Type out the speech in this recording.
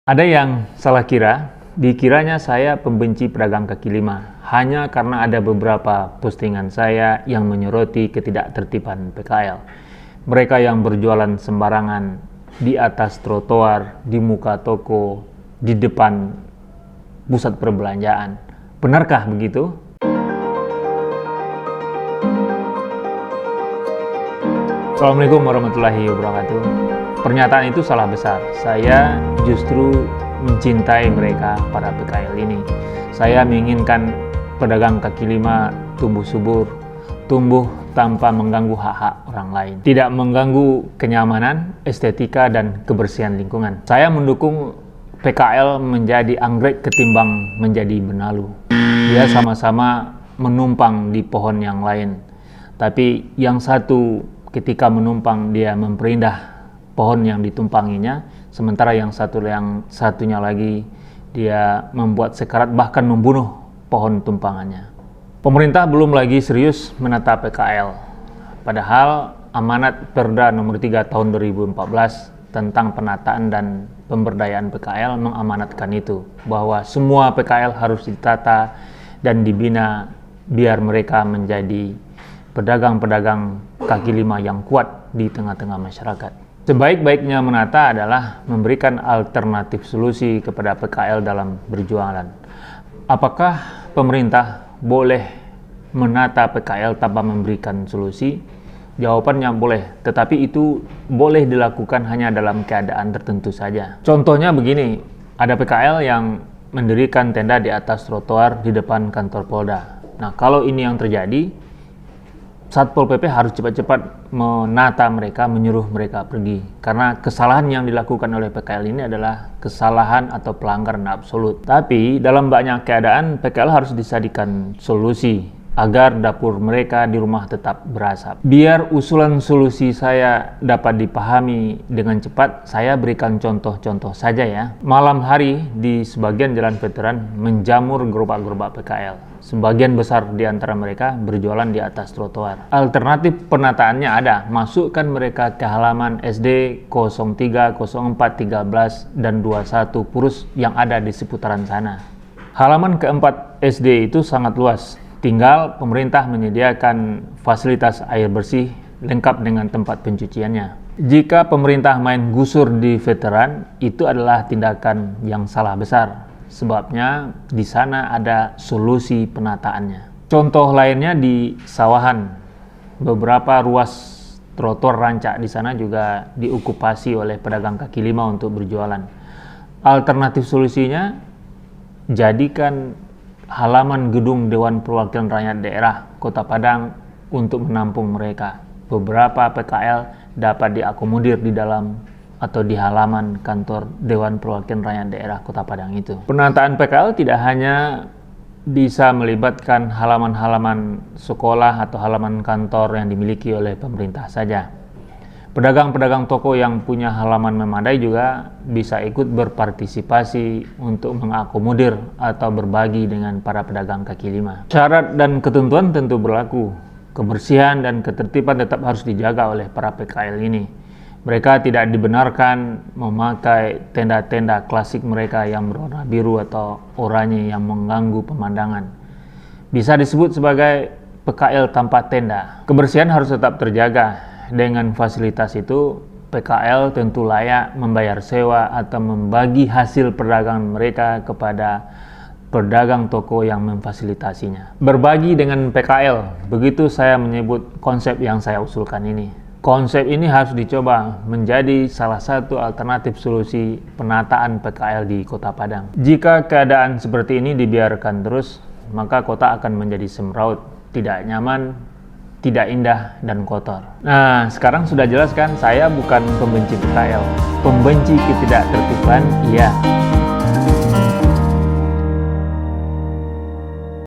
Ada yang salah kira, dikiranya saya pembenci pedagang kaki lima hanya karena ada beberapa postingan saya yang menyoroti ketidaktertiban PKL. Mereka yang berjualan sembarangan di atas trotoar, di muka toko, di depan pusat perbelanjaan. Benarkah begitu? Assalamualaikum warahmatullahi wabarakatuh. Pernyataan itu salah besar. Saya justru mencintai mereka, para PKL ini. Saya menginginkan pedagang kaki lima tumbuh subur, tumbuh tanpa mengganggu hak-hak orang lain, tidak mengganggu kenyamanan, estetika, dan kebersihan lingkungan. Saya mendukung PKL menjadi anggrek ketimbang menjadi benalu. Dia sama-sama menumpang di pohon yang lain, tapi yang satu ketika menumpang dia memperindah pohon yang ditumpanginya, sementara yang satunya lagi dia membuat sekarat bahkan membunuh pohon tumpangannya. Pemerintah belum lagi serius menata PKL, padahal amanat Perda nomor 3 tahun 2014 tentang penataan dan pemberdayaan PKL mengamanatkan itu, bahwa semua PKL harus ditata dan dibina biar mereka menjadi pedagang-pedagang kaki lima yang kuat di tengah-tengah masyarakat. Sebaik-baiknya menata adalah memberikan alternatif solusi kepada PKL dalam berjualan. Apakah pemerintah boleh menata PKL tanpa memberikan solusi? Jawabannya boleh, tetapi itu boleh dilakukan hanya dalam keadaan tertentu saja. Contohnya begini, ada PKL yang mendirikan tenda di atas trotoar di depan kantor Polda. Nah, kalau ini yang terjadi, Satpol PP harus cepat-cepat menata mereka, menyuruh mereka pergi. Karena kesalahan yang dilakukan oleh PKL ini adalah kesalahan atau pelanggaran absolut. Tapi dalam banyak keadaan PKL harus disadikan solusi agar dapur mereka di rumah tetap berasap. Biar usulan solusi saya dapat dipahami dengan cepat, saya berikan contoh-contoh saja ya. Malam hari di sebagian jalan veteran menjamur gerobak-gerobak PKL. Sebagian besar di antara mereka berjualan di atas trotoar. Alternatif penataannya ada, masukkan mereka ke halaman SD 03, 04, 13, dan 21 Purus yang ada di seputaran sana. Halaman keempat SD itu sangat luas. Tinggal pemerintah menyediakan fasilitas air bersih lengkap dengan tempat pencuciannya. Jika pemerintah main gusur di veteran, itu adalah tindakan yang salah besar. Sebabnya di sana ada solusi penataannya. Contoh lainnya di Sawahan. Beberapa ruas trotoar rancak di sana juga diokupasi oleh pedagang kaki lima untuk berjualan. Alternatif solusinya, jadikan halaman gedung Dewan Perwakilan Rakyat Daerah Kota Padang untuk menampung mereka. Beberapa PKL dapat diakomodir di dalam atau di halaman kantor Dewan Perwakilan Rakyat Daerah Kota Padang itu. Penataan PKL tidak hanya bisa melibatkan halaman-halaman sekolah atau halaman kantor yang dimiliki oleh pemerintah saja. Pedagang-pedagang toko yang punya halaman memadai juga bisa ikut berpartisipasi untuk mengakomodir atau berbagi dengan para pedagang kaki lima. Syarat dan ketentuan tentu berlaku. Kebersihan dan ketertiban tetap harus dijaga oleh para PKL ini. Mereka tidak dibenarkan memakai tenda-tenda klasik mereka yang berwarna biru atau oranye yang mengganggu pemandangan. Bisa disebut sebagai PKL tanpa tenda. Kebersihan harus tetap terjaga. Dengan fasilitas itu, PKL tentu layak membayar sewa atau membagi hasil perdagangan mereka kepada pedagang toko yang memfasilitasinya. Berbagi dengan PKL, begitu saya menyebut konsep yang saya usulkan ini. Konsep ini harus dicoba menjadi salah satu alternatif solusi penataan PKL di Kota Padang. Jika keadaan seperti ini dibiarkan terus, maka kota akan menjadi semraut, tidak nyaman, tidak indah, dan kotor. Nah, sekarang sudah jelas kan, saya bukan pembenci PKL. Pembenci ketidaktertiban, iya.